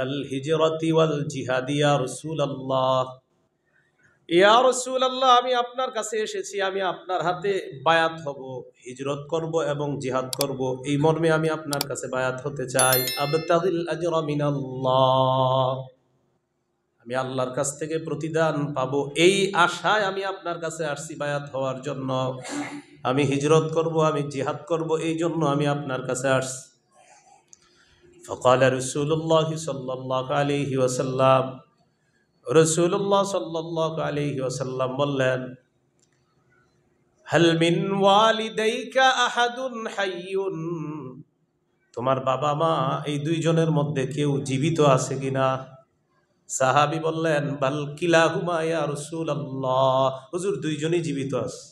আলাল হিজরাতি ওয়াল জিহাদি ইয়া রাসূলুল্লাহ। ইয়া রাসূলুল্লাহ, আমি আপনার কাছে এসেছি, আমি আপনার হাতে বায়াত হব, হিজরত করব এবং জিহাদ করব, এই মর্মে আমি আপনার কাছে বায়াত হতে চাই। আবতাগিল আজরা মিনাল্লাহ, আমি আল্লাহর কাছ থেকে প্রতিদান পাবো, এই আশায় আমি আপনার কাছে আসছি বায়াত হওয়ার জন্য। আমি হিজরত করব, আমি জিহাদ করব, এই জন্য আমি আপনার কাছে আসছি। فقال رسول الله صلى الله عليه وسلم, রাসূলুল্লাহ সাল্লাল্লাহু আলাইহি ওয়াসাল্লাম বললেন, হাল মিন ওয়ালিদাইকা আহাদুন হাইয়ুন, তোমার বাবা মা এই দুইজনের মধ্যে কেউ জীবিত আছে কিনা? সাহাবী বললেন, বাল কিলাহুমা ইয়া রাসূলুল্লাহ, হুজুর দুইজনেই জীবিত আছে,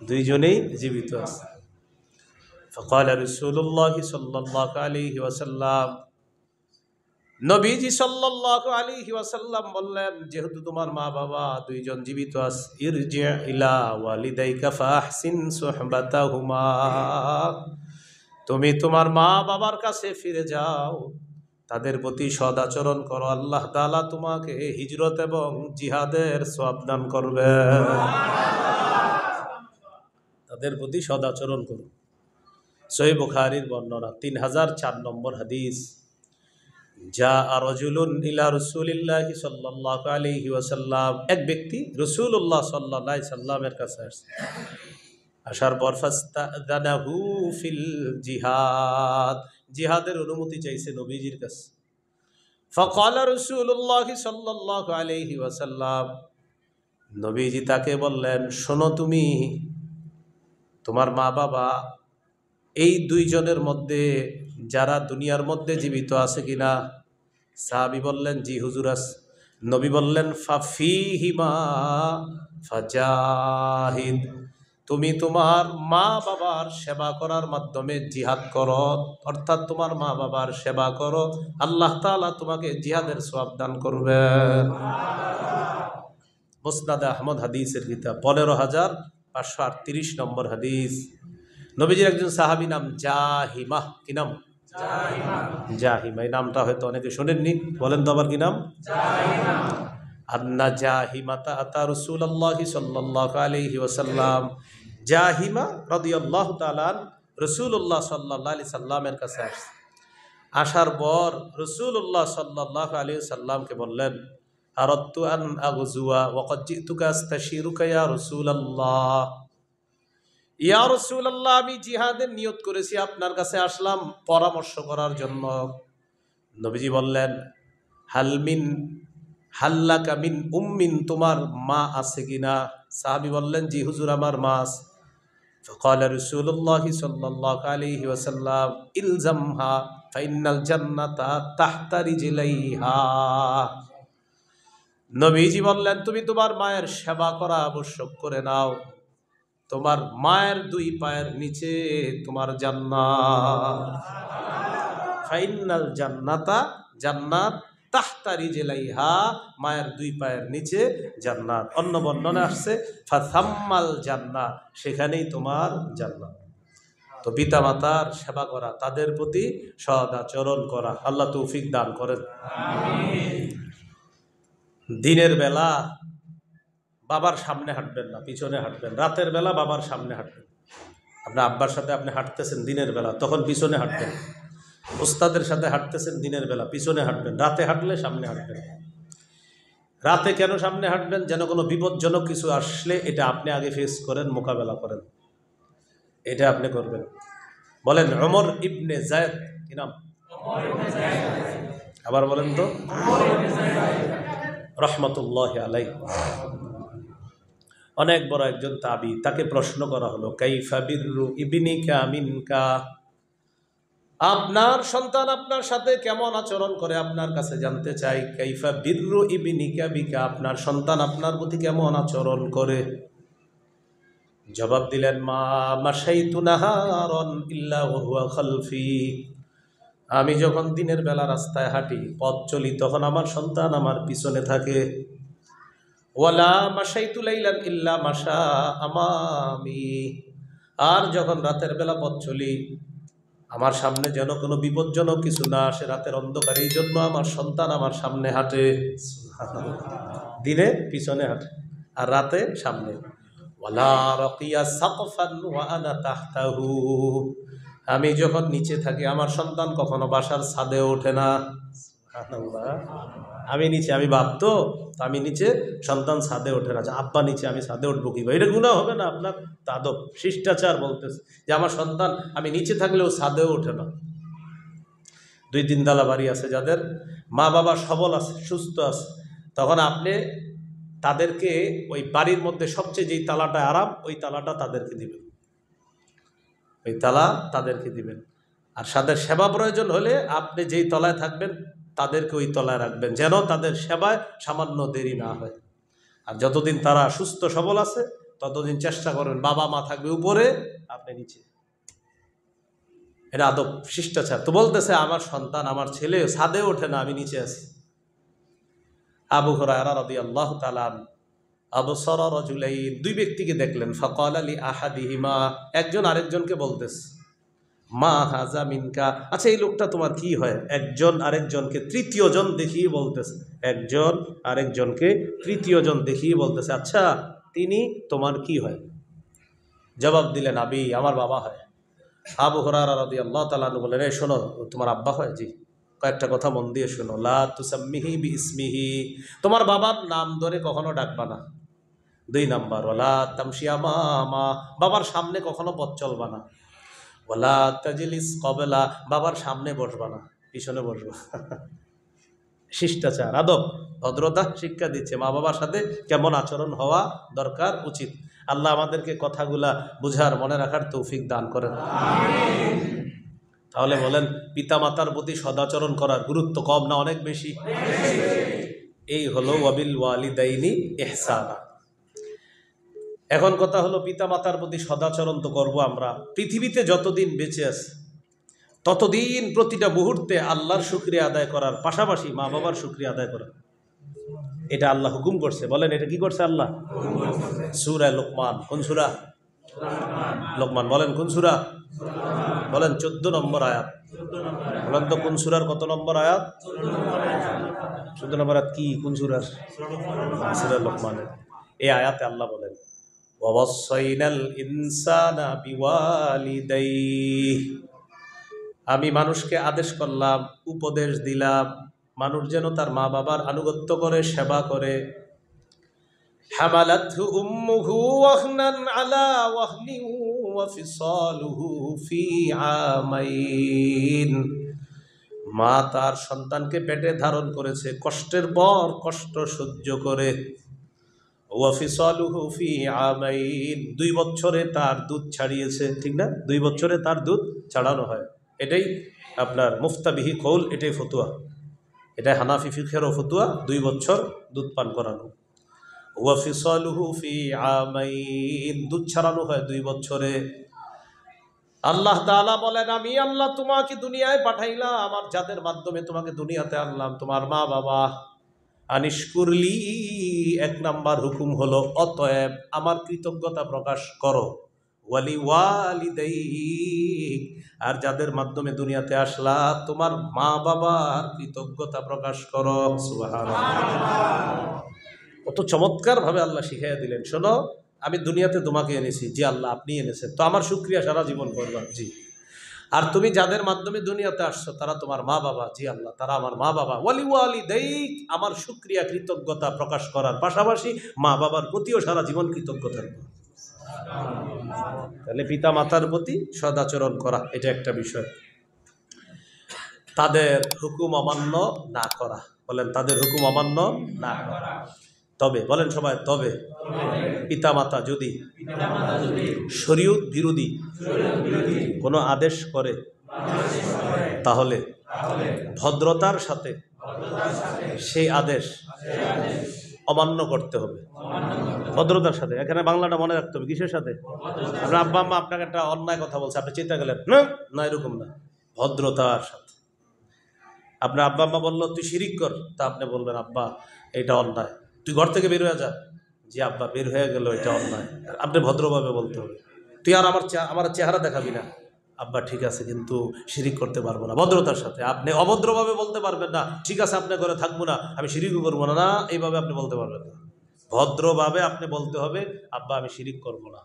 দুইজনেই জীবিত আছে। فقال رسول الله صلى الله عليه وسلم, নবীজি সাল্লাল্লাহু আলাইহি ওয়াসাল্লাম বললেন, যেহেতু তোমার মা বাবা দুইজন জীবিত আছে, ইরজি ইলা ওয়ালিদাইকা ফাহসিন সুহবাতাহুমা, তুমি তোমার মা বাবার কাছে ফিরে যাও, তাদের প্রতি সদাচরণ করো, আল্লাহ তাআলা তোমাকে হিজরত এবং জিহাদের সওয়াব দান করবেন। তাদের প্রতি সদাচরণ করো। সহিহ বুখারীর বর্ণনা, 3004 নম্বর হাদিস। যা রাজুলুন ইলা রাসূলিল্লাহি সাল্লাল্লাহু আলাইহি ওয়াসাল্লাম, এক ব্যক্তি রাসূলুল্লাহ সাল্লাল্লাহু আলাইহি সাল্লামের কাছে আসে। আসার পর ফাস্তাযানাহু ফিল জিহাদ, জিহাদের অনুমতি চাইছে নবীজির কাছে। ফাকালা রাসূলুল্লাহ সাল্লাল্লাহু আলাইহি ওয়াসাল্লাম, নবীজি তাকে বললেন, শোনো, তুমি তোমার মা বাবা এই দুইজনের মধ্যে যারা দুনিয়ার মধ্যে জীবিত আছে কিনা? সাহাবী বললেন, জি হুজুর আছে। নবী বললেন, ফাফিহিমা ফাজাহিদ, তুমি তোমার মা বাবার সেবা করার মাধ্যমে জিহাদ করো, অর্থাৎ তোমার মা বাবার সেবা করো, আল্লাহ তাআলা তোমাকে জিহাদের সওয়াব দান করবেন। মুসনাদ আহমদ হাদিসের কিতাব, 15538 নম্বর হাদিস। নবীজির একজন সাহাবী নাম জাহিমা, কি নাম? জাহিমা। এই নামটা হয়তো অনেকে শোনেননি, বলেন তো আবার কি নাম? জাহিমা। আন্না জাহিমাতা আতা রাসূলুল্লাহি সাল্লাল্লাহু আলাইহি ওয়াসাল্লাম, জাহিমা রাদিয়াল্লাহু তাআলা রাসূলুল্লাহ সাল্লাল্লাহু আলাইহি সাল্লামের কাছে আসে। আসার পর রাসূলুল্লাহ সাল্লাল্লাহু আলাইহি সাল্লামকে বললেন, আরাদতু আন আগজুয়া ওয়া ক্বাদ জিতুকা আস্তাশিরুকা ইয়া রাসূলুল্লাহ, ইয়া রাসূলুল্লাহ, আমি জিহাদের নিয়ত করেছি, আপনার কাছে আসলাম পরামর্শ করার জন্য। নবীজি বললেন, হাল্লাকা মিন উম্মিন, তোমার মা আছে কিনা? সাহাবী বললেন, জি হুজুর, আমার মা আছে। ফাকালা রাসূলুল্লাহ সাল্লাল্লাহু আলাইহি ওয়াসাল্লাম, ইলজামহা ফাইন্নাল জান্নাতা তাহতা রিজলাইহা, নবীজি বললেন, তুমি তোমার মায়ের সেবা করা আবশ্যক করে নাও, তোমার মায়ের দুই পায়ের নিচে তোমার জান্নাত। ফাইনাল জান্নাতা, জান্নাত, তাহতা রিজলাইহা, মায়ের দুই পায়ের নিচে জান্নাত। অন্য বর্ণনা আসছে ফাসাম্মাল জান্নাত, সেখানেই তোমার জান্নাত। তো পিতা মাতার সেবা করা, তাদের প্রতি সদাচরণ করা, আল্লাহ তৌফিক দান করেন। আমিন। দিনের বেলা বাবার সামনে হাঁটবেন না, পিছনে হাঁটবেন। রাতের বেলা বাবার সামনে হাঁটবেন। আপনার আব্বার সাথে আপনি হাঁটতেছেন দিনের বেলা, তখন পিছনে হাঁটবেন। ওস্তাদের সাথে হাঁটতেছেন দিনের বেলা, পিছনে হাঁটবেন। রাতে হাঁটলে সামনে হাঁটবেন। রাতে কেন সামনে হাঁটবেন? যেন কোনো বিপজ্জনক কিছু আসলে এটা আপনি আগে ফেস করেন, মোকাবেলা করেন, এটা আপনি করবেন। বলেন ওমর ইবনে যায়েদ, কি নাম? আবার বলেন তো। রহমতুল্লাহ আলাইহি, অনেক বড় একজন তাবি। তাকে প্রশ্ন করা হলো, কাইফা বিররু ইবনিকা মিনকা, আপনার সন্তান আপনার সাথে কেমন আচরণ করে আপনার কাছে জানতে চাই। কাইফা বিররু ইবনিকা বিকা, আপনার সন্তান আপনার প্রতি কেমন আচরণ করে? জবাব দিলেন, মা মাশাইতু নাহারান ইল্লা ওয়া হুয়া খালফি, আমি যখন দিনের বেলা রাস্তায় হাঁটি, পথ চলি, তখন আমার সন্তান আমার পিছনে থাকে। ওয়ালা মাশাইতু লাইলান ইল্লা মাশা আমামি, আর যখন রাতের বেলা পথ চলি, আমার সামনে যেন কোনো বিপজ্জনক কিছু না আসে রাতের অন্ধকারে, এই জন্য আমার সন্তান আমার সামনে হাঁটে, দিনে পিছনে হাঁটে আর রাতে সামনে। ওয়ালা রাকিয়া সাকফান ওয়া আনা তাহতাহু, আমি যখন নিচে থাকি আমার সন্তান কখনো বাসার ছাদে ওঠে না। সুবহানাল্লাহ। আমি নিচে, আমি বাপ তো, আমি নিচে, সন্তান ছাদে ওঠে না। আব্বা নিচে, আমি ছাদে উঠবো কি? এটা গুনাহ হবে না আপনার? তাদব শিষ্টাচার বলতেছে যে আমার সন্তান আমি নিচে থাকলেও ছাদেও ওঠে না। 2-3 তলা বাড়ি আছে যাদের মা বাবা সবল আছে, সুস্থ আছে, তখন আপনি তাদেরকে ওই বাড়ির মধ্যে সবচেয়ে যেই তালাটা আরাম, ওই তালাটা তাদেরকে দিবেন, ওই তালা তাদেরকে দিবেন। আর তাদের সেবা প্রয়োজন হলে আপনি যেই তলায় থাকবেন তাদেরকে ওই তলায় রাখবেন, যেন তাদের সেবায় সামান্য দেরি না হয়। আর যতদিন তারা সুস্থ সবল আছে ততদিন চেষ্টা করবেন বাবা মা থাকবে উপরে, আপনি নিচে। এটা আদব শিষ্টাচার। তো বলতেছে আমার সন্তান, আমার ছেলে ছাদে ওঠে না, আমি নিচে আছি। আবু হুরায়রা রাদিয়াল্লাহু তাআলা আবসারা রাজুলাইন, 2 ব্যক্তিকে দেখলেন। ফাকালা লি আহাদিহিমা, একজন আরেকজনকে বলতেছে, মা হাজা মিনকা, আচ্ছা এই লোকটা তোমার কি হয়? একজন আরেকজনকে তৃতীয় জন দেখিয়ে বলতেছে, একজন আরেকজনকে তৃতীয় জন দেখিয়ে বলতেছে, আচ্ছা তিনি তোমার কি হয়? জবাব দিলেন, আবি, আমার বাবা হয়। আবু হুরায়রা রাদিয়াল্লাহু তাআলা আনহু বললেন, এই শোনো, তোমার আব্বা হয়? জি। কয়েকটা কথা মন দিয়ে শোনো। লা তুসাম্মিহি বিইসমিহি, তোমার বাবার নাম ধরে কখনো ডাকবা না। 2 নাম্বার, ওয়ালা তামশি আমামা, বাবার সামনে কখনো পথ চলবা না। ওয়ালা তাজলিস ক্বাবলা, বাবার সামনে বসবা না, পিছনে বসবা। শিষ্টাচার, আদব, ভদ্রতা শিক্ষা দিচ্ছে মা বাবার সাথে কেমন আচরণ হওয়া দরকার, উচিত। আল্লাহ আমাদেরকে কথাগুলা বুঝার, মনে রাখার তৌফিক দান করেন। তাহলে বলেন, পিতা মাতার প্রতি সদাচরণ করার গুরুত্ব কম না অনেক বেশি? এই হলো ওয়াবিল ওয়ালিদাইনি ইহসানা। এখন কথা হলো, পিতা মাতার প্রতি সদাচরণ তো করবো আমরা, পৃথিবীতে যতদিন বেঁচে আছে ততদিন প্রতিটা মুহূর্তে আল্লাহর শুকরিয়া আদায় করার পাশাপাশি মা বাবার শুকরিয়া আদায় করা, এটা আল্লাহ হুকুম করছে। বলেন, এটা কি করছে আল্লাহ? সূরা লোকমান। কোন সূরা? লোকমান। বলেন কোন সূরা? বলেন 14 নম্বর আয়াত। বলেন তো কোন সূরার কত নম্বর আয়াত? 14 নম্বর আয়াত। কি কোন সূরার? সূরা লোকমানের। এই আয়াতে আল্লাহ বলেন, ওয়াসাইনাল ইনসানা বিওয়ালিদাইহি, আমি মানুষকে আদেশ করলাম, উপদেশ দিলাম, মানুষ যেন তার মা বাবার আনুগত্য করে, সেবা করে। হামালাতহু উম্মুহু ওয়াহনান আলা ওয়াহনিন ওয়া ফিসালুহু ফি আমাইন, মা তার সন্তানকে পেটে ধারণ করেছে কষ্টের পর কষ্ট সহ্য করে। ওয়া ফিসালুহু ফি আমাইন, 2 বছরে তার দুধ ছাড়িয়েছে, ঠিক না? 2 বছরে তার দুধ ছাড়ানো হয়। এটাই আপনার মুফতাবিহি কৌল, এটাই ফতুয়া, এটাই হানাফি ফিকহেরও ফতুয়া, 2 বছর দুধ পান করানো। ওয়া ফিসালুহু ফি আমাইন, দুধ ছাড়ানো হয় 2 বছরে। আল্লাহ তাআলা বলেন, আমি আল্লাহ তোমাকে দুনিয়ায় পাঠাইলাম, আমার যাদের মাধ্যমে তোমাকে দুনিয়াতে আনলাম, তোমার মা বাবা। আনিশকুরলি, 1 নাম্বার হুকুম হলো, অতএব আমার কৃতজ্ঞতা প্রকাশ করো। ওয়ালি ওয়ালিদাইক, আর যাদের মাধ্যমে দুনিয়াতে আসলা, তোমার মা বাবার কৃতজ্ঞতা প্রকাশ করো। সুবহানাল্লাহ। কত চমৎকার ভাবে আল্লাহ শিখাইয়া দিলেন, শোনো, আমি দুনিয়াতে তোমাকে এনেছি। জি আল্লাহ, আপনি এনেছেন, তো আমার শুকরিয়া সারা জীবন করবা। জি। আর তুমি যাদের মাধ্যমে দুনিয়াতে আসছো তারা তোমার মা বাবা। জি আল্লাহ, তারা আমার মা বাবা। ওয়ালি ওয়ালিদাইক, আমার শুকরিয়া কৃতজ্ঞতা প্রকাশ করার পাশাপাশি মা বাবার প্রতিও সারা জীবন কৃতজ্ঞ থাকবে। তাহলে পিতা মাতার প্রতি সদাচরণ করা, এটা একটা বিষয়। তাদের হুকুম অমান্য না করা। বলেন, তাদের হুকুম অমান্য না করা। তবে, বলেন সবাই, তবে পিতা মাতা যদি শরীয়ত বিরোধী কোনো আদেশ করে তাহলে ভদ্রতার সাথে সেই আদেশ অমান্য করতে হবে। ভদ্রতার সাথে, এখানে বাংলাটা মনে রাখতে হবে। কিসের সাথে? আপনার আব্বা আম্মা আপনাকে একটা অন্যায় কথা বলছে, আপনি চিন্তা গেলেন না, এরকম না, ভদ্রতার সাথে। আপনার আব্বা আম্মা বললো তুই শিরিক কর, তা আপনি বলবেন আব্বা এটা অন্যায়, তুই ঘর থেকে বের হয়ে যা। জি আব্বা বের হয়ে গেল, এটা অন্যায়। আপনি ভদ্রভাবে বলতে হবে। তুই আর আমার চেহারা দেখাবি না, আব্বা ঠিক আছে, কিন্তু শিরিক করতে পারবো না, ভদ্রতার সাথে। আপনি অভদ্রভাবে বলতে পারবেন না, ঠিক আছে আপনার ঘরে থাকবো না, আমি শিরিকও করবো না, না এইভাবে আপনি বলতে পারবেন না। ভদ্রভাবে আপনি বলতে হবে, আব্বা আমি শিরিক করবো না।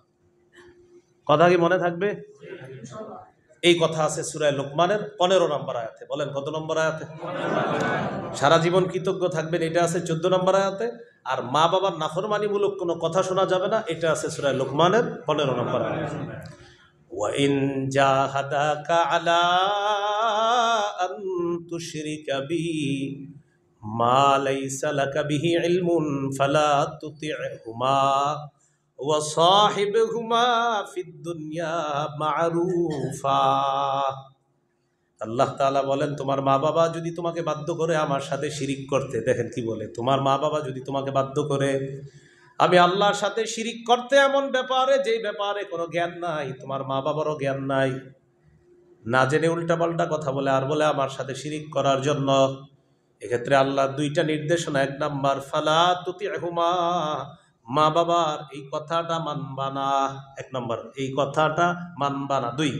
কথা কি মনে থাকবে? এই কথা আছে সূরা লোকমানের 15 নম্বর আয়াতে। বলেন কত নম্বর আয়াতে? সারা জীবন কৃতজ্ঞ থাকবেন, এটা আছে 14 নম্বর আয়াতে। আর মা বাবার নাফরমানিমূলক কোনো কথা শোনা যাবে না, এটা আছে সূরা লোকমানের 15 নম্বর আয়াতে। وَإِنْ جَاهَدَاكَ عَلَىٰ أَن تُشْرِكَ بِي مَا لَيْسَ لَكَ بِهِ عِلْمٌ فَلَا تُطِعْهُمَا وَصَاحِبْهُمَا فِي الدُّنْيَا مَعْرُوفًا। আল্লাহ তাআলা বলেন, তোমার মা বাবা যদি তোমাকে বাধ্য করে আমার সাথে শিরিক করতে, দেখেন কি বলে, তোমার মা বাবা যদি তোমাকে বাধ্য করে আমি আল্লাহর সাথে শিরিক করতে, এমন ব্যাপারে যেই ব্যাপারে কোনো জ্ঞান নাই, তোমার মা বাবারও জ্ঞান নাই, না জেনে উল্টাপাল্টা কথা বলে আর বলে আমার সাথে শিরিক করার জন্য, এক্ষেত্রে আল্লাহ দুইটা নির্দেশনা। 1 নাম্বার, ফালা তুতিহুমা, মা বাবার এই কথাটা মানবা না। 1 নাম্বার, এই কথাটা মানবা না। 2,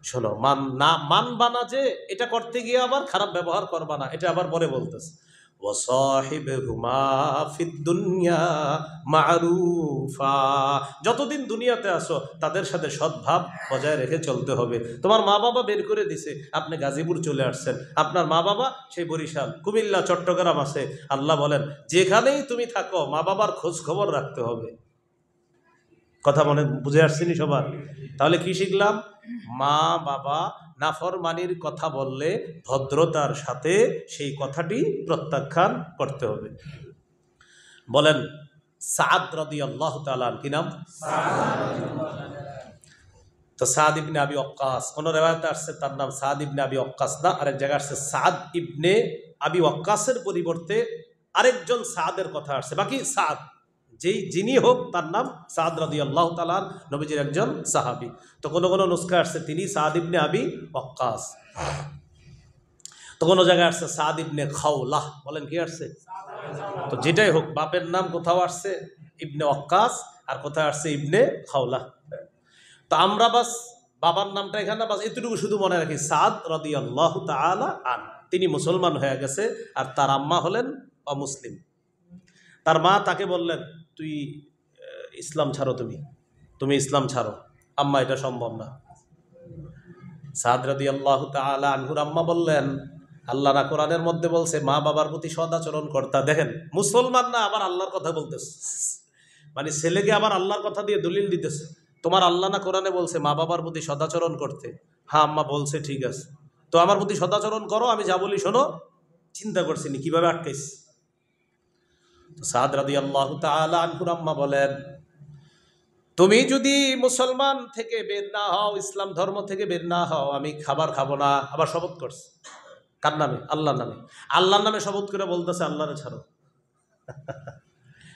শোনো, মানবা না যে এটা করতে গিয়ে আবার খারাপ ব্যবহার করবা না, এটা আবার পরে বলতেছে। ওয়াসাহিবহুমা ফিদ দুনিয়া মারুফা, যতদিন দুনিয়াতে আসো তাদের সাথে সদ্ভাব বজায় রেখে চলতে হবে। তোমার মা বাবা বের করে দিছে, আপনি গাজীপুর চলে আসছেন, আপনার মা বাবা সেই বরিশাল, কুমিল্লা, চট্টগ্রাম আছে। আল্লাহ বলেন, যেখানেই তুমি থাকো মা বাবার খোঁজ খবর রাখতে হবে। কথা মনে বুঝে আসছেনি সবার? তাহলে কি শিখলাম? মা বাবা নাফরমানির কথা বললে ভদ্রতার সাথে সেই কথাটি প্রত্যাখ্যান করতে হবে। বলেন সাদ রাদিয়াল্লাহু তাআলা, কি নাম? তো সাদ ইবনে আবি ওয়াক্কাস, কোন রিওয়ায়াতে আসছে তার নাম সাদ ইবনে আবি ওয়াক্কাস না, আরেক জায়গায় আসছে সাদ ইবনে আবি ওয়াক্কাসের পরিবর্তে আরেকজন সাদের কথা আসছে। বাকি সাদ যিনি হোক তার নাম সাদ রাদিয়াল্লাহু তাআলা, নবীজির একজন সাহাবী। তো কোন কোন নুসখা আসছে তিনি সাদ ইবনে আবি ওয়াক্কাস, তো কোনো জায়গায় আসছে সাদ ইবনে খাওলাহ। বলেন কি আসছে? তো যেটাই হোক, বাপের নাম কোথাও আসছে ইবনে ওয়াক্কাস আর কোথাও আসছে ইবনে খাওলাহ। তো আমরা বাস বাবার নামটা এখানে বাস এতটুকু শুধু মনে রাখি, সাদ রাদিয়াল্লাহু তাআলা আন, তিনি মুসলমান হয়ে গেছে আর তার আম্মা হলেন অমুসলিম। তার মা তাকে বললেন, তুই ইসলাম ছাড়ো, তুমি ইসলাম ছাড়ো, আম্মা এটা সম্ভব না। সাদ রাদিয়াল্লাহু তাআলা আনহুর আম্মা বললেন, আল্লাহ না কোরআনের মধ্যে বলছে মা বাবার প্রতি সদাচরণ করতা। দেখেন, মুসলমান না আবার আল্লাহর কথা বলতেছে, মানে ছেলেকে আবার আল্লাহর কথা দিয়ে দলিল দিতেছে। তোমার আল্লাহ না কোরআনে বলছে মা বাবার প্রতি সদাচরণ করতে? হ্যাঁ আম্মা বলছে, ঠিক আছে, তো আমার প্রতি সদাচরণ করো, আমি যা বলি শোনো। চিন্তা করছিনি কিভাবে আটকাইস। তো সাদ রাদিয়াল্লাহু তাআলা আনহুর আম্মা বলেন, তুমি যদি মুসলমান থেকে বের না হও, ইসলাম ধর্ম থেকে বের না হও, আমি খাবার খাবো না। আবার শপথ করছে, কার নামে? আল্লাহর নামে। আল্লাহর নামে শপথ করে বলতেছে আল্লাহরে ছাড়ো।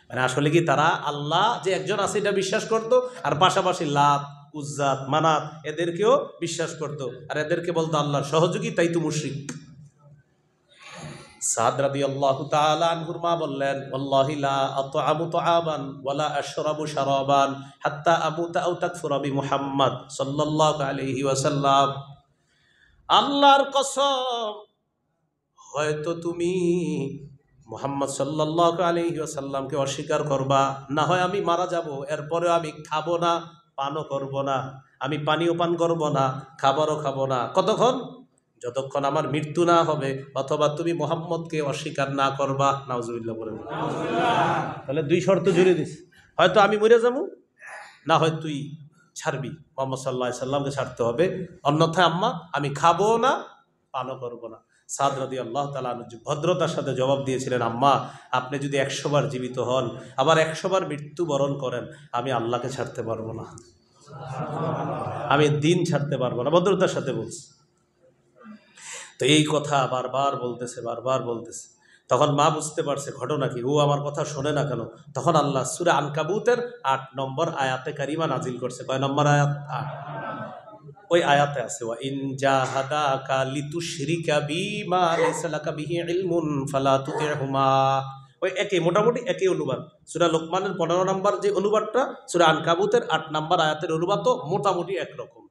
মানে আসলে কি তারা আল্লাহ যে একজন আছে এটা বিশ্বাস করতো, আর পাশাপাশি লাত, উজ্জাত, মানাত এদেরকেও বিশ্বাস করতো, আর এদেরকে বলতো আল্লাহর সহযোগী, তাই তো মুশরিক। সাদ রাদিয়াল্লাহু তাআলা আনহুর মা বললেন, ওয়াল্লাহি লা আতআমু তাআমান ওয়ালা আশরাবু শারাবান হাত্তা আমুতা আও তাকফুরা বিমুহাম্মদ সাল্লাল্লাহু আলাইহি ওয়াসাল্লাম। আল্লাহর কসম, হয়তো তুমি মুহাম্মদ সাল্লাল্লাহু আলাইহি ওয়াসাল্লামকে অস্বীকার করবা, না হয় আমি মারা যাব, এরপরে আমি খাবো না, পানও করব না, আমি পানিও পান করব না, খাবারও খাবো না। কতক্ষণ? যতক্ষণ আমার মৃত্যু না হবে, অথবা তুমি মুহাম্মদকে অস্বীকার না করবা। নাউজুবিল্লাহ বলেন। তাহলে 2 শর্ত জুড়ে দিস, হয়তো আমি মরে যাবো, না হয় তুই ছাড়বি, মুহাম্মদ সাল্লাল্লাহু আলাইহি সাল্লামকে ছাড়তে হবে, অন্যথায় আম্মা আমি খাবো না, পানও করবো না। সাদ রাদিয়াল্লাহু তাআলা ভদ্রতার সাথে জবাব দিয়েছিলেন, আম্মা আপনি যদি 100 বার জীবিত হন, আবার 100 বার মৃত্যুবরণ করেন, আমি আল্লাহকে ছাড়তে পারবো না, আমি দিন ছাড়তে পারবো না। ভদ্রতার সাথে বলছি। তো এই কথা বারবার বলতেছে। তখন মা বুঝতে পারছে ঘটনা কি, ও আমার কথা শোনে না কেন। তখন আল্লাহ সূরা আনকাবুতের 8 নম্বর আয়াতে কারিমা নাজিল করছে। কয় নম্বর আয়াত? 8। ওই আয়াতে আছে, ওয়া ইন জাহাদাকা লিতুশরিকা বিমা লাইসা লাকা বিহি ইলমুন ফালা তুতিহুমা। ওই মোটামুটি একই অনুবাদ। সূরা লোকমানের 15 নম্বর যে অনুবাদটা, সূরা আনকাবুতের 8 নম্বর আয়াতের অনুবাদ তো মোটামুটি একরকম।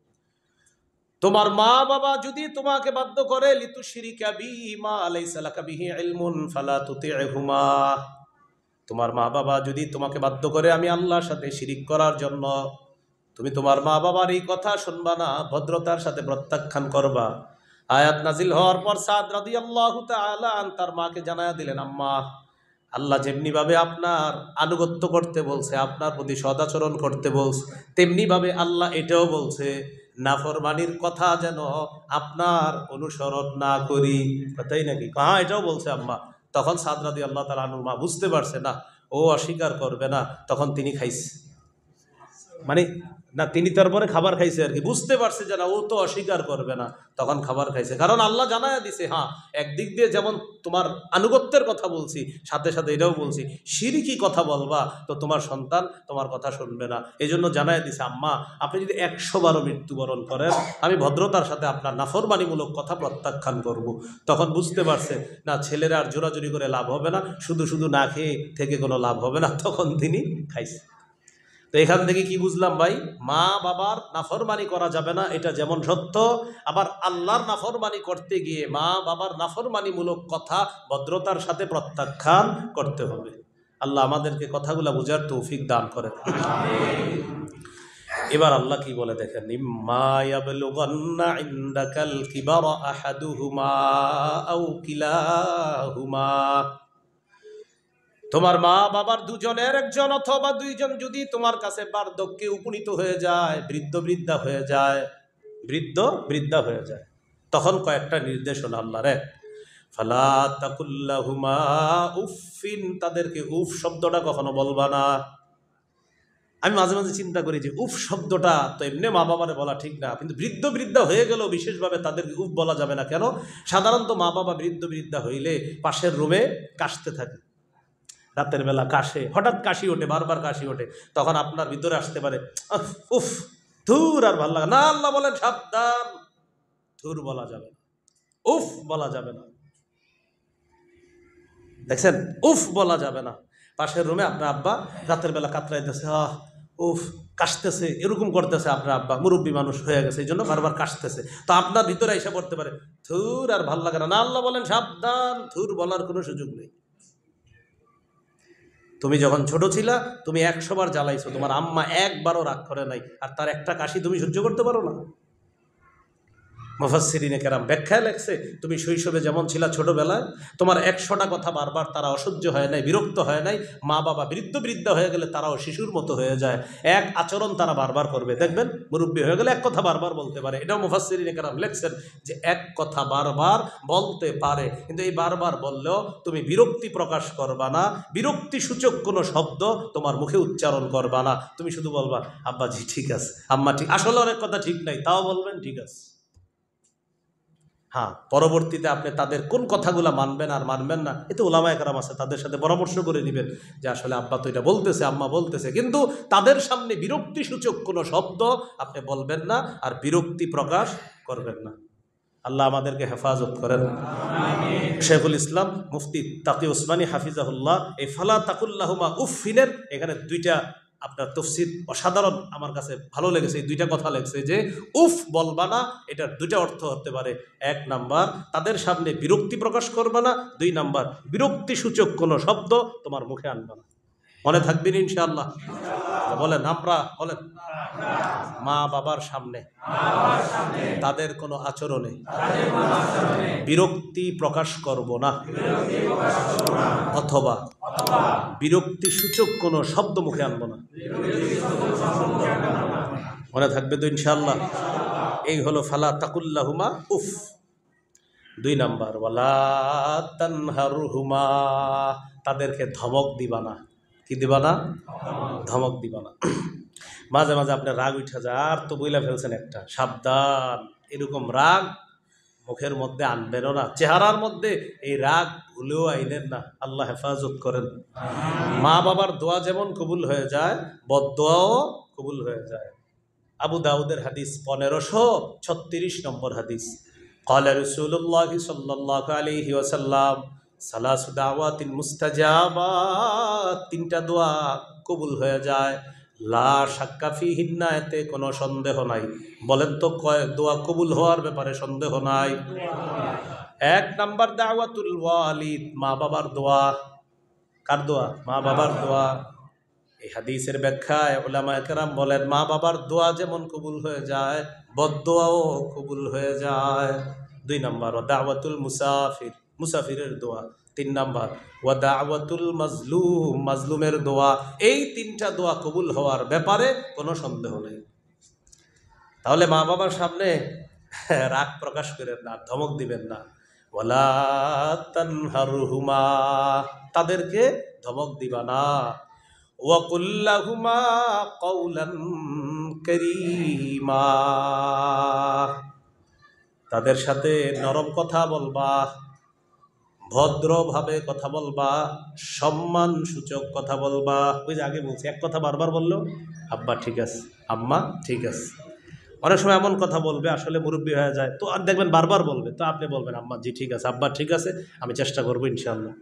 তোমার মা বাবা যদি তোমাকে বাধ্য করে লিতুশরিকা বি মা লাইসা লাকা বিহি ইলমুন ফালা তুতি'হুমা, তোমার মা বাবা যদি তোমাকে বাধ্য করে আমি আল্লাহর সাথে শিরিক করার জন্য, তুমি তোমার মা বাবার এই কথা শুনবা না, ভদ্রতার সাথে প্রত্যাখ্যান করবা। আয়াত নাজিল হওয়ার পর সাদ রাদিয়াল্লাহু তাআলা তার মাকে জানায়া দিলেন, আম্মা, আল্লাহ যেমনি ভাবে আপনার আনুগত্য করতে বলছে, আপনার প্রতি সদাচরণ করতে বলছে, তেমনি ভাবে আল্লাহ এটাও বলছে নাফরমানির কথা যেন আপনার অনুসরণ না করি। তাই নাকি? হ্যাঁ, এটাও বলছে আম্মা। তখন সাদ রাদিয়াল্লাহু তাআলা আনহুর মা বুঝতে পারছে না ও অস্বীকার করবে না, তখন তিনি খাইছে, মানে না তিনি তারপরে খাবার খাইছে আর কি, বুঝতে পারছে যে না ও তো অস্বীকার করবে না, তখন খাবার খাইছে। কারণ আল্লাহ জানায়া দিছে, হ্যাঁ একদিক দিয়ে যেমন তোমার আনুগত্যের কথা বলছি, সাথে সাথে এটাও বলছি শিরকি কথা বলবা তো তোমার সন্তান তোমার কথা শুনবে না। এই জন্য জানায়া দিছে, আম্মা আপনি যদি 100 মৃত্যুবরণ করেন আমি ভদ্রতার সাথে আপনার নাফরমানিমূলক কথা প্রত্যাখ্যান করব। তখন বুঝতে পারছে না ছেলেরা আর জোরাজুরি করে লাভ হবে না, শুধু শুধু না খেয়ে থেকে কোনো লাভ হবে না, তখন তিনি খাইছে। তো এখান থেকে কি বুঝলাম ভাই, মা বাবার নাফরমানি করা যাবে না, এটা যেমন সত্য, আবার আল্লাহর নাফরমানি করতে গিয়ে মা বাবার নাফরমানিমূলক কথা ভদ্রতার সাথে প্রত্যাখ্যান করতে হবে। আল্লাহ আমাদেরকে কথাগুলা বুঝার তৌফিক দান করেন। এবার আল্লাহ কি বলে দেখেন, ইম্মা ইয়াবলুগান্না ইনদাকাল কিবারা আহাদুহুমা আও কিলাহুমা, তোমার মা বাবার দুজনের একজন অথবা দুইজন যদি তোমার কাছে বার্ধক্যে উপনীত হয়ে যায়, বৃদ্ধ বৃদ্ধা হয়ে যায়, বৃদ্ধ বৃদ্ধা হয়ে যায়, তখন কয়েকটা নির্দেশনা আল্লাহর। এক, ফালা তাকুল্লাহুমা উফিন, তাদেরকে উফ শব্দটা কখনো বলবা না। আমি মাঝে মাঝে চিন্তা করি যে উফ শব্দটা তো এমনি মা বাবারে বলা ঠিক না, কিন্তু বৃদ্ধ বৃদ্ধা হয়ে গেলেও বিশেষভাবে তাদেরকে উফ বলা যাবে না কেন? সাধারণত মা বাবা বৃদ্ধ বৃদ্ধা হইলে পাশের রুমে কাশতে থাকে, রাতের বেলা কাশে, হঠাৎ কাশি ওঠে, বারবার কাশি ওঠে, তখন আপনার ভিতরে আসতে পারে উফ ধুর আর ভাল লাগে না। আল্লাহ বলেন সাবধান, ধুর বলা যাবে না, উফ বলা যাবে না। দেখছেন, উফ বলা যাবে না। পাশের রুমে আপনার আব্বা রাতের বেলা কাতরাইতেছে, উফ কাশতেছে, এরকম করতেছে, আপনার আব্বা মুরব্বী মানুষ হয়ে গেছে, এই জন্য বারবার কাশতেছে, তো আপনার ভিতরে এসে পড়তে পারে ধুর আর ভাল লাগে না। আল্লাহ বলেন সাবধান, ধুর বলার কোনো সুযোগ নেই। তুমি যখন ছোট ছিলা তুমি 100 বার জ্বালাইছো, তোমার আম্মা একবারও রাগ করে নাই, আর তার একটা কাশি তুমি সহ্য করতে পারো না? মুফাসসিরিনে কেরাম ব্যাখ্যায় লেখছে, তুমি শৈশবে যেমন ছিলা, ছোটবেলায় তোমার 100টা কথা বারবার তারা অসহ্য হয় নাই, বিরক্ত হয় নাই। মা বাবা বৃদ্ধ বৃদ্ধা হয়ে গেলে তারাও শিশুর মতো হয়ে যায়, এক আচরণ তারা বারবার করবে। দেখবেন মুরব্বী হয়ে গেলে এক কথা বারবার বলতে পারে, এটাও মুফাসসিরিনে কেরাম লেখছেন যে এক কথা বারবার বলতে পারে, কিন্তু এই বারবার বললেও তুমি বিরক্তি প্রকাশ করবা না, বিরক্তি সূচক কোনো শব্দ তোমার মুখে উচ্চারণ করবা না, তুমি শুধু বলবা আব্বাজি ঠিক আছে, আম্মা ঠিক, আসলে অনেক কথা ঠিক নাই, তাও বলবেন ঠিক আছে। হ্যাঁ, পরবর্তীতে আপনি তাদের কোন কথাগুলো মানবেন আর মানবেন না, এতে ওলামায়ে কেরাম আছে, তাদের সাথে পরামর্শ করে নেবেন যে আসলে আব্বা তো এটা বলতেছে, আম্মা বলতেছে, কিন্তু তাদের সামনে বিরক্তিসূচক কোনো শব্দ আপনি বলবেন না আর বিরক্তি প্রকাশ করবেন না। আল্লাহ আমাদেরকে হেফাজত করেন। শেখুল ইসলাম মুফতি তাকি উসমানী হাফিজাহুল্লাহ এই ফালা তাকুল্লাহুমা উফিনের এখানে দুইটা আপনার তফসির অসাধারণ আমার কাছে ভালো লেগেছে। এই দুইটা কথা লেগেছে যে উফ বলবা না, এটার দুইটা অর্থ হতে পারে। 1 নাম্বার, তাদের সামনে বিরক্তি প্রকাশ করবা না। 2 নাম্বার, বিরক্তি সূচক কোনো শব্দ তোমার মুখে আনবা না। মনে থাকবেন ইনশাআল্লাহ? বলেন, আমরা বলেন, মা বাবার সামনে তাদের কোনো আচরণে বিরক্তি প্রকাশ করব না, অথবা বিরক্তি সূচক কোনো শব্দ মুখে আনবো না। মনে থাকবে তো ইনশাআল্লাহ? এই হলো ফালা তাকুল্লাহুমা উফ। 2 নাম্বার, ওয়ালা তানহারহুমা, তাদেরকে ধমক দিবা না। কি দিবা না? ধমক দিবা না। মাঝে মাঝে আপনার রাগ উঠে যায়, আর তো বইলা ফেলছেন একটা, সাবধান, এরকম রাগ মুখের মধ্যে আনবেনও না, চেহারার মধ্যে এই রাগ ভুলেও আইনেন না। আল্লাহ হেফাজত করেন। মা বাবার দোয়া যেমন কবুল হয়ে যায়, বদদোয়াও কবুল হয়ে যায়। আবু দাউদের হাদিস 1536 নম্বর হাদিস, ক্বালা রাসূলুল্লাহ সাল্লাল্লাহু আলাইহি ওয়াসাল্লাম সালাসু দাওয়াতিন মুস্তাজাবাত, 3টা দোয়া কবুল হয়ে যায়। লা শাক্কা ফিহিন্না, এতে কোনো সন্দেহ নাই। বলেন তো কয় দোয়া কবুল হওয়ার ব্যাপারে সন্দেহ নাই? এক নাম্বার দাওয়াতুল ওয়ালিদ, মা বাবার দোয়া। কার দোয়া? মা বাবার দোয়া। এই হাদিসের ব্যাখ্যায় উলামা কেরাম বলেন মা বাবার দোয়া যেমন কবুল হয়ে যায়, বদদোয়াও কবুল হয়ে যায়। দুই নাম্বার ওয়া দাওয়াতুল মুসাফির, মুসাফিরের দোয়া। তিন নাম্বার ওয়া দাওয়াতুল মাজলুম, মাজলুমের দোয়া। এই তিনটা দোয়া কবুল হওয়ার ব্যাপারে কোনো সন্দেহ নেই। তাহলে মা বাবার সামনে রাগ প্রকাশ করেন না, ধমক দিবেন না। ওয়ালা তানহারহুমা, তাদেরকে ধমক দিবা না। ওয়াকুল লাহুমা কওলান কারীমা, তাদের সাথে নরম কথা বলবা, ভদ্রভাবে কথা বলবা, সম্মান সূচক কথা বলবা। ওই যে আগে বলছি, এক কথা বারবার বললো আব্বা ঠিক আছে, আম্মা ঠিক আছে। অনেক সময় এমন কথা বলবে আসলে মুরব্বী হয়ে যায়, তো আর দেখবেন বারবার বলবে, তো আপনি বলবেন আম্মা জি ঠিক আছে, আব্বা ঠিক আছে, আমি চেষ্টা করবো ইনশাআল্লাহ।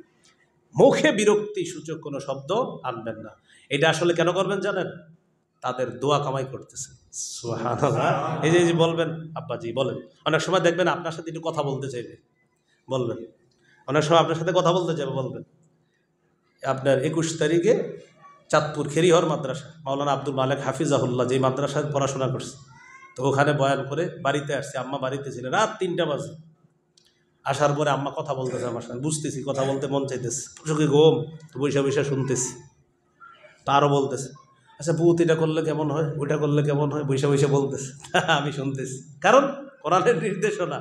মুখে বিরক্তি সূচক কোনো শব্দ আনবেন না। এটা আসলে কেন করবেন জানেন? তাদের দোয়া কামাই করতেছে। সুবহানাল্লাহ। এই যে বলবেন আব্বা জি বলেন। অনেক সময় দেখবেন আপনার সাথে একটু কথা বলতে চাইবে, বলবেন। অনেক সময় আপনার সাথে কথা বলতে চাইবে, বলবেন। আপনার 21 তারিখে চাঁদপুর খেরিহর মাদ্রাসা, মাওলানা আব্দুল মালেক হাফিজাহুল্লাহ, যে মাদ্রাসায় পড়াশোনা করছে, তো ওখানে বয়ান করে বাড়িতে আসছে। আম্মা বাড়িতে ছিলেন, রাত 3টা বাজে। আসার পরে আম্মা কথা বলতেছে আমার সঙ্গে, বুঝতেছি কথা বলতে মন চাইতেছে, চোখে ঘুম, তো বৈশা বৈশা শুনতেছি। তারও বলতেছে আচ্ছা পুত এটা করলে কেমন হয়, ওইটা করলে কেমন হয়, বৈশা বৈশা বলতেছে। আমি শুনতেছি, কারণ কোরআনের নির্দেশনা,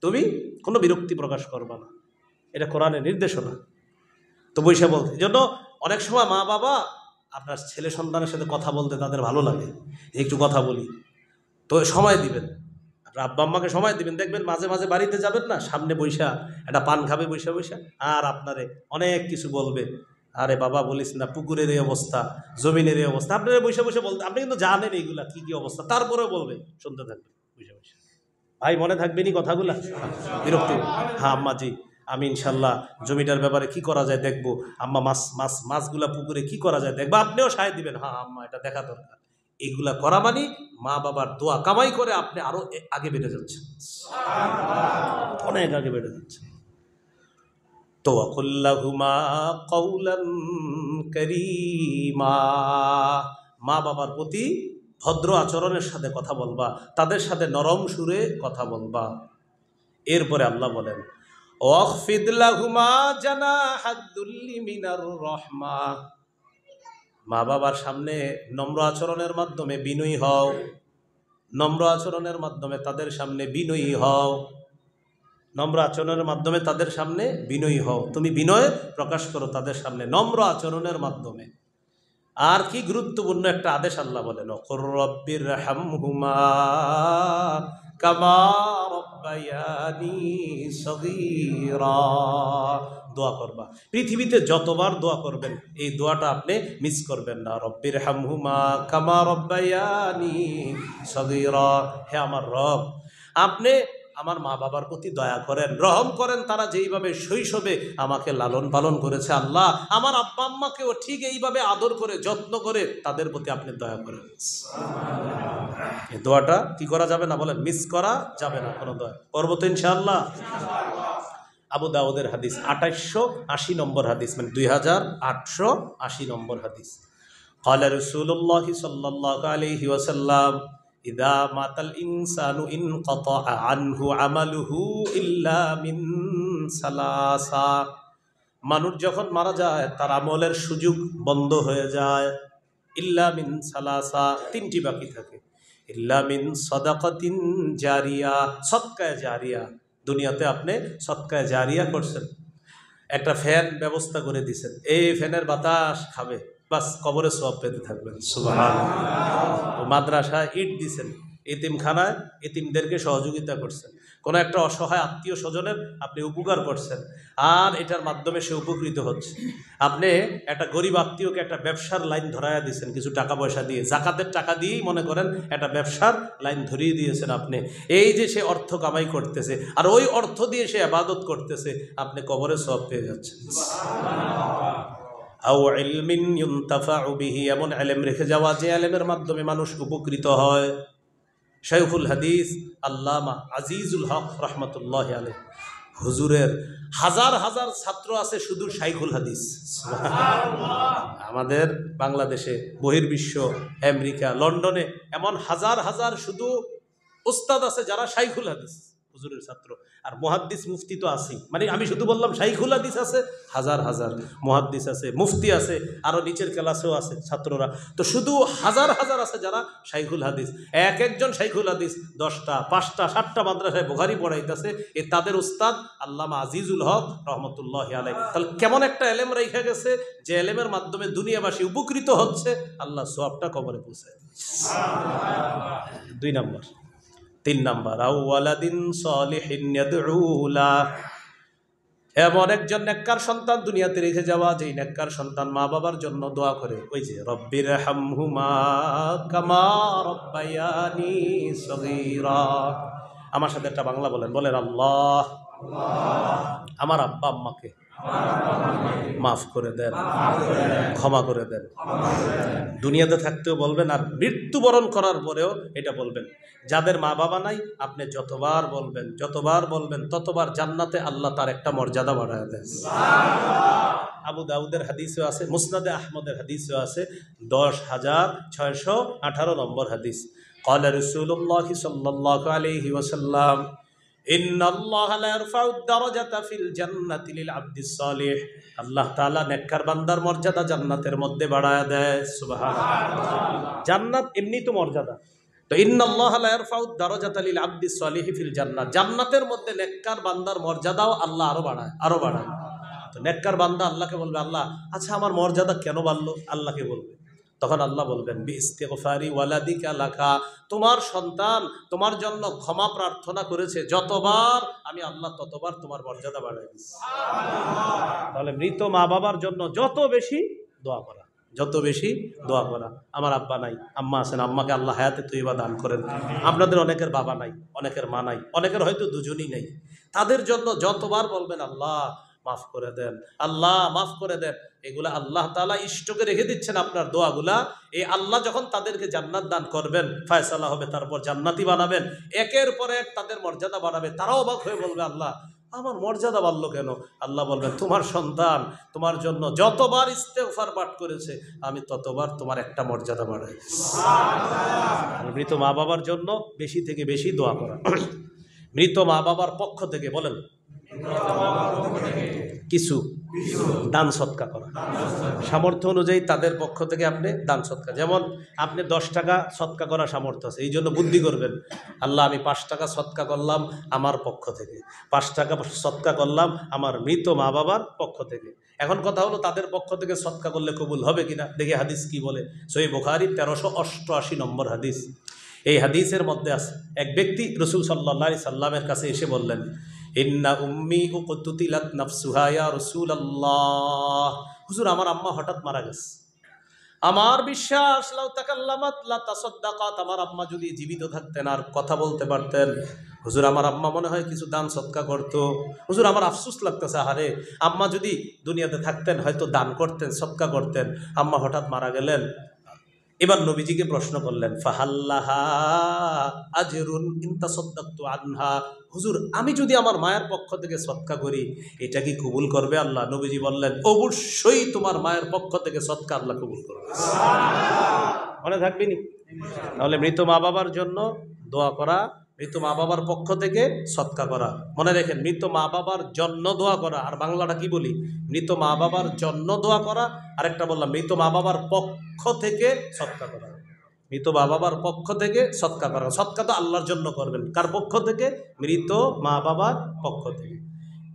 তুমি কোনো বিরক্তি প্রকাশ করবা না, এটা কোরআনের নির্দেশনা। তো বৈশা বলতে, এই জন্য অনেক সময় মা বাবা আপনার ছেলে সন্তানের সাথে কথা বলতে তাদের ভালো লাগে, একটু কথা বলি, তো সময় দিবেন। আপনার আব্বা আম্মাকে সময় দিবেন, দেখবেন মাঝে মাঝে বাড়িতে যাবেন না, সামনে বৈশা একটা পান খাবে বৈশা বৈশা, আর আপনারে অনেক কিছু বলবে। আরে বাবা বলিস না, পুকুরের এই অবস্থা, জমিনের এই অবস্থা, আপনারা বৈশা বৈশা বলতে, আপনি কিন্তু জানেন এইগুলা কি কি অবস্থা, তারপরেও বলবে, শুনতে থাকবেন বৈশা বৈশা। ভাই মনে থাকবেনি কথাগুলা? বিরক্তি। হ্যাঁ আম্মা জি, আমি ইনশাল্লাহ জমিটার ব্যাপারে কি করা যায় দেখবো, আম্মা মাছগুলা পুকুরে কি করা যায় দেখবো, আপনিও সায় দিবেন, হ্যাঁ আম্মা এটা দেখা দরকার। এগুলা করা মানে মা বাবার দোয়া কামাই করে আপনি আরো আগে বেড়ে যাচ্ছেন, অনেক আগে বেড়ে যাচ্ছেন। তো ওয়াকুল লাহুমা কওলান কারীমা, মা বাবার প্রতি ভদ্র আচরণের সাথে কথা বলবা, তাদের সাথে নরম সুরে কথা বলবা। এরপরে আল্লাহ বলেন ওয়াখফিদ লাহুমা জানাহাদ দুল্লি মিনার রাহমা, মা বাবার সামনে নম্র আচরণের মাধ্যমে বিনয়ী হও, নম্র আচরণের মাধ্যমে তাদের সামনে বিনয়ী হও, নম্র আচরণের মাধ্যমে তাদের সামনে বিনয়ী হও। তুমি বিনয় প্রকাশ করো তাদের সামনে নম্র আচরণের মাধ্যমে। আর কি গুরুত্বপূর্ণ একটা আদেশ আল্লাহ বলেন, ওকুর রব্বির হামহুমা কামা রব্বায়ানি সগীরা, দোয়া করবা। পৃথিবীতে যতবার দোয়া করবেন এই দোয়াটা আপনি মিস করবেন না। রব্বির হামহুমা কামা রব্বায়ানি সগীরা, হে আমার রব, আপনি আমার মা বাবার প্রতি দয়া করেন, রহম করেন, তারা যেইভাবে শৈশবে আমাকে লালন পালন করেছে, আল্লাহ আমার আব্বা আম্মাকেও ঠিক এইভাবে আদর করে যত্ন করে তাদের প্রতি আপনি দয়া করেন। এই দোয়াটা কি করা যাবে না, বলেন, মিস করা যাবে না কোনো দোয়া। করবো তো ইনশাআল্লাহ। আবু দাউদের হাদিস 2880 নম্বর হাদিস, মানে 2880 নম্বর হাদিস। ক্বালা রাসূলুল্লাহ সাল্লাল্লাহু আলাইহি ওয়াসাল্লাম ইদা মাতাল ইনসানু ইনকাতা আনহু আমালুহু ইল্লা মিন সালাসা, মানুষ যখন মারা যায় তার আমলের সুযোগ বন্ধ হয়ে যায়। ইল্লা মিন সালাসা, তিনটি বাকি থাকে। ইল্লা মিন সাদাকাতিন জারিয়া, সদকায়ে জারিয়া, দুনিয়াতে আপনি সদকায়ে জারিয়া করছেন, একটা ফ্যান ব্যবস্থা করে দিয়েছেন, এই ফ্যানের বাতাস খাবে, বাস কবরে সওয়াব পেতে থাকবেন। সুবহানাল্লাহ। মাদ্রাসায় ইট দিছেন, এতিমখানায় এতিমদেরকে সহযোগিতা করছেন, কোনো একটা অসহায় আত্মীয় স্বজনের আপনি উপকার করছেন, আর এটার মাধ্যমে সে উপকৃত হচ্ছে। আপনি একটা গরিব আত্মীয়কে একটা ব্যবসার লাইন ধরাইয়া দিয়েছেন, কিছু টাকা পয়সা দিয়ে, জাকাতের টাকা দিয়েই মনে করেন একটা ব্যবসার লাইন ধরিয়ে দিয়েছেন আপনি। এই যে সে অর্থ কামাই করতেছে আর ওই অর্থ দিয়ে সে ইবাদত করতেছে, আপনি কবরে সওয়াব পেয়ে যাচ্ছেন। আও ইলমিন ইউনতাফাউ বিহি, এমন ইলম রেখে যাওয়া যে ইলমের মাধ্যমে মানুষ উপকৃত হয়। শাইখুল হাদিস আল্লামা আজিজুল হক রহমতুল্লাহ আলাইহি, হুজুরের হাজার হাজার ছাত্র আছে শুধু শাইখুল হাদিস। আমাদের বাংলাদেশে, বহির্বিশ্ব, আমেরিকা, লন্ডনে এমন হাজার হাজার শুধু উস্তাদ আছে যারা শাইখুল হাদিস, হুজুরের ছাত্র। আর মুহাদ্দিস মুফতি তো আছেই, মানে আমি শুধু বললাম শাইখুল হাদিস আছে হাজার হাজার, মুহাদ্দিস আছে, মুফতি আছে, আরও নিচের ক্লাসেও আছে ছাত্ররা। তো শুধু হাজার হাজার আছে যারা শাইখুল হাদিস। এক একজন শাইখুল হাদিস 10টা 5টা 7টা মাদ্রাসায় বুখারী পড়াইতেছে, এ তাদের উস্তাদ আল্লামা আজিজুল হক রহমতুল্লাহ আলাইহি। তাহলে কেমন একটা এলেম রেখে গেছে, যে এলেমের মাধ্যমে দুনিয়াবাসী উপকৃত হচ্ছে, আল্লাহ সওয়াবটা কবরে পৌঁছায়। 2 নম্বর। 3 নম্বর, আওয়ালাদিন সালিহিন ইয়াদউ লা, এমন একজন নেককার সন্তান দুনিয়াতে রেখে যাওয়া, যেই নেককার সন্তান মা বাবার জন্য দোয়া করে। ওই যে রব্বির হামহুমা কামা রব্বায়ানি সগীরা। আমার সাথে একটা বাংলা বলেন, বলেন আল্লাহ আমার আব্বা আম্মাকে মাফ করে দেন, ক্ষমা করে দেন। দুনিয়াতে থাকতেও বলবেন, আর মৃত্যুবরণ করার পরেও এটা বলবেন। যাদের মা বাবা নাই, আপনি যতবার বলবেন ততবার জান্নাতে আল্লাহ তার একটা মর্যাদা বাড়ায় দেন। আবু দাউদের হাদিসেও আছে, মুসনাদে আহমদের হাদিসেও আছে, 10,618 নম্বর হাদিস। ক্বালা রাসূলুল্লাহ সাল্লাল্লাহু আলাইহি ওয়াসাল্লাম, ইন্নাল্লাহা লা ইয়ারফাউ আদ-দারাজাতা ফিল জান্নাতি লিল আবদিস সালিহ। আল্লাহ তাআলা নেককার বান্দার মর্যাদা জান্নাতের মধ্যে বাড়ায় দেয়। সুবহানাল্লাহ। জান্নাত এমনি তো মর্যাদা, তো ইন্নাল্লাহা লা ইয়ারফাউ আদ-দারাজাতা লিল আবদিস সালিহি ফিল জান্নাহ, জান্নাতের মধ্যে নেককার বান্দার মর্যাদাও আল্লাহ আরো বাড়ায়। তো নেককার বান্দা আল্লাহকে বলবে, আল্লাহ আচ্ছা আমার মর্যাদা কেন বাড়লো? আল্লাহকে বলবে। তখন আল্লাহ বলবেন, বিইস্তিগফারি ওয়ালাদিকা লাকা, তোমার সন্তান তোমার জন্য ক্ষমা প্রার্থনা করেছে যতবার, আমি আল্লাহ ততবার তোমার মর্যাদা বাড়াই দিচ্ছি। তাহলে মৃত মা বাবার জন্য যত বেশি দোয়া করা, যত বেশি দোয়া করা। আমার আব্বা নাই, আম্মা আছেন, আম্মাকে আল্লাহ হায়াতে তৈবা দান করেন। আপনাদের অনেকের বাবা নাই, অনেকের মা নাই, অনেকের হয়তো দুজনই নেই। তাদের জন্য যতবার বলবেন আল্লাহ মাফ করে দেন, আল্লাহ মাফ করে দেন, এগুলা আল্লাহ তাআলা স্টকে রেখে দিচ্ছেন আপনার দোয়াগুলা। এই আল্লাহ যখন তাদেরকে জান্নাত দান করবেন, ফয়সালা হবে, তারপর জান্নাতি বানাবেন, একের পর এক তাদের মর্যাদা বাড়াবে। তারাও অবাক হয়ে বলবে, আল্লাহ আমার মর্যাদা বাড়লো কেন? আল্লাহ বলবেন, তোমার সন্তান তোমার জন্য যতবার ইস্তেগফার পাঠ করেছে, আমি ততবার তোমার একটা মর্যাদা বাড়াই। মৃত মা বাবার জন্য বেশি থেকে বেশি দোয়া করা। মৃত মা বাবার পক্ষ থেকে বলেন কিছু দান সৎকা করা, সামর্থ্য অনুযায়ী তাদের পক্ষ থেকে আপনি দান সৎকা। যেমন আপনি 10 টাকা সৎকা করা সামর্থ্য আছে, এই জন্য বুদ্ধি করবেন, আল্লাহ আমি 5 টাকা সৎকা করলাম আমার পক্ষ থেকে, 5 টাকা সৎকা করলাম আমার মৃত মা বাবার পক্ষ থেকে। এখন কথা হলো তাদের পক্ষ থেকে সৎকা করলে কবুল হবে কিনা, দেখি হাদিস কি বলে। সহিহ বুখারী 1388 নম্বর হাদিস। এই হাদিসের মধ্যে আছে, এক ব্যক্তি রাসূল সাল্লাল্লাহু আলাইহি সাল্লামের কাছে এসে বললেন, ইন্না উম্মি উকতুতিলাত নাফসুহা ইয়া রাসূলুল্লাহ, হুজুর আমার আম্মা হঠাৎ মারা গেছে, আমার বিশ্বাস লাউ তাকাল্লামাত লা তাসাদ্দাকাত, আমার আম্মা যদি জীবিত থাকতেন আর কথা বলতে পারতেন, হুজুর আমার আম্মা মনে হয় কিছু দান সৎকা করতো, হুজুর আমার আফসোস লাগতেছে, আহারে আম্মা যদি দুনিয়াতে থাকতেন হয়তো দান করতেন, সৎকা করতেন, আম্মা হঠাৎ মারা গেলেন। এবার নবীজিকে প্রশ্ন করলেন, ফাহাল্লাহা আজরুন ইন তাসাদদাকতু আনহা, হুজুর আমি যদি আমার মায়ের পক্ষ থেকে সৎকা করি এটা কি কবুল করবে আল্লাহ? নবীজি বললেন, অবশ্যই তোমার মায়ের পক্ষ থেকে সৎকা আল্লাহ কবুল করবে। মনে থাকবে নি? তাহলে মৃত মা বাবার জন্য দোয়া করা, মৃত মা বাবার পক্ষ থেকে সৎকা করা। মনে রেখেন, মৃত মা বাবার জন্য দোয়া করা, আর বাংলাটা কি বলি, মৃত মা বাবার জন্য দোয়া করা, আরেকটা বললাম মৃত মা বাবার পক্ষ থেকে সৎকা করা। মৃত মা বাবার পক্ষ থেকে সৎকা করা, সৎকা তো আল্লাহর জন্য করবেন, কার পক্ষ থেকে? মৃত মা বাবার পক্ষ থেকে।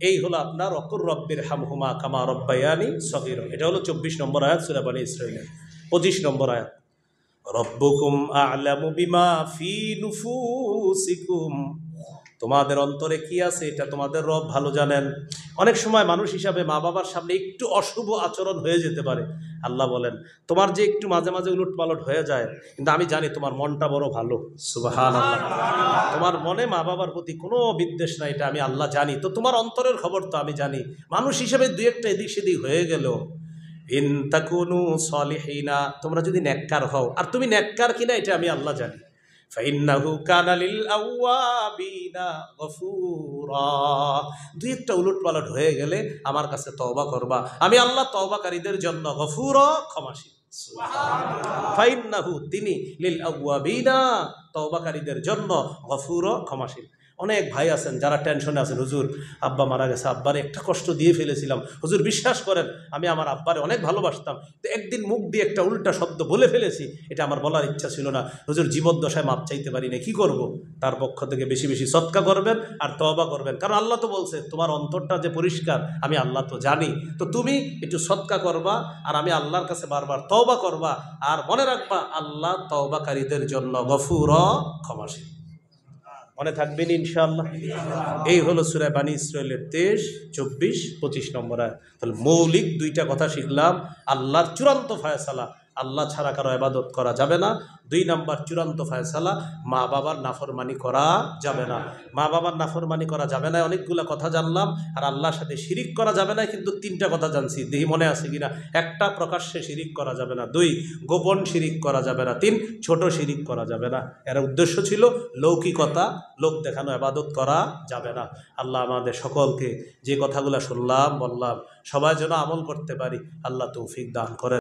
এই হলো আপনার অকুর রব্বির হামহুমা কামা রব্বায়ানি সগীরা। এটা হলো 24 নম্বর আয়াত সূরা বনী ইসরাঈলের। 25 নম্বর আয়াত, রব্বুকুম আ'লামু বিমা ফি নুফুসিকুম, তোমাদের অন্তরে কি আছে এটা তোমাদের রব ভালো জানেন। অনেক সময় মানুষ হিসাবে মা বাবার সামনে একটু অশুভ আচরণ হয়ে যেতে পারে। আল্লাহ বলেন, তোমার যে একটু মাঝে মাঝে উলটপালট হয়ে যায়, কিন্তু আমি জানি তোমার মনটা বড় ভালো। সুবহানাল্লাহ। তোমার মনে মা বাবার প্রতি কোনো বিদ্বেষ নাই, এটা আমি আল্লাহ জানি। তো তোমার অন্তরের খবর তো আমি জানি। মানুষ হিসেবে দুই একটা এদিক সেদিক হয়ে গেল, ইন তাকুনু সলিহিনা, তোমরা যদি নেককার হও, আর তুমি নেককার কিনা এটা আমি আল্লাহ জানি। ফাইন্নাহু কানা লিল আওয়াবিনা গফুরা, দুই একটা উলটপালট হয়ে গেলে আমার কাছে তওবা করবা, আমি আল্লাহ তওবাকারীদের জন্য গফুরা, ক্ষমাশীল। ফাইন্নাহু, তিনি, লিল আওয়াবিনা, তওবাকারীদের জন্য, গফুরা, ক্ষমাশীল। অনেক ভাই আছেন যারা টেনশনে আছেন, হুজুর আব্বা মারা গেছে, আব্বারে একটা কষ্ট দিয়ে ফেলেছিলাম, হুজুর বিশ্বাস করেন আমি আমার আব্বারে অনেক ভালোবাসতাম, তো একদিন মুখ দিয়ে একটা উল্টা শব্দ বলে ফেলেছি, এটা আমার বলার ইচ্ছা ছিল না, হুজুর জীবদ্দশায় মাপ চাইতে পারি না, কি করব? তার পক্ষ থেকে বেশি বেশি সদকা করবেন আর তওবা করবেন, কারণ আল্লাহ তো বলছে তোমার অন্তরটা যে পরিষ্কার আমি আল্লাহ তো জানি। তো তুমি একটু সদকা করবা আর আমি আল্লাহর কাছে বারবার তওবা করবা, আর মনে রাখবা আল্লাহ তওবাকারীদের জন্য গফুর, ক্ষমাশীল। মনে থাকবেন ইনশাআল্লাহ। এই হলো সূরা বানী ইসরাঈলের 23, 24, 25 নম্বর আয়াত। তাহলে মৌলিক দুইটা কথা শিখলাম। আল্লাহর চূড়ান্ত ফায়সালা, আল্লাহ ছাড়া কারো ইবাদত করা যাবে না। 2 নম্বর চূড়ান্ত ফায়সালা, মা বাবার নাফরমানি করা যাবে না। মা বাবার নাফরমানি করা যাবে না, অনেকগুলো কথা জানলাম। আর আল্লাহর সাথে শিরিক করা যাবে না, কিন্তু 3টা কথা জানছি, দেখি মনে আছে কিনা। 1টা, প্রকাশ্যে শিরিক করা যাবে না। 2, গোপন শিরিক করা যাবে না। 3, ছোট শিরিক করা যাবে না। এর উদ্দেশ্য ছিল লৌকিকতা, লোক দেখানো ইবাদত করা যাবে না। আল্লাহ আমাদের সকলকে যে কথাগুলো শুনলাম বললাম সবাই যেন আমল করতে পারি, আল্লাহ তৌফিক দান করেন।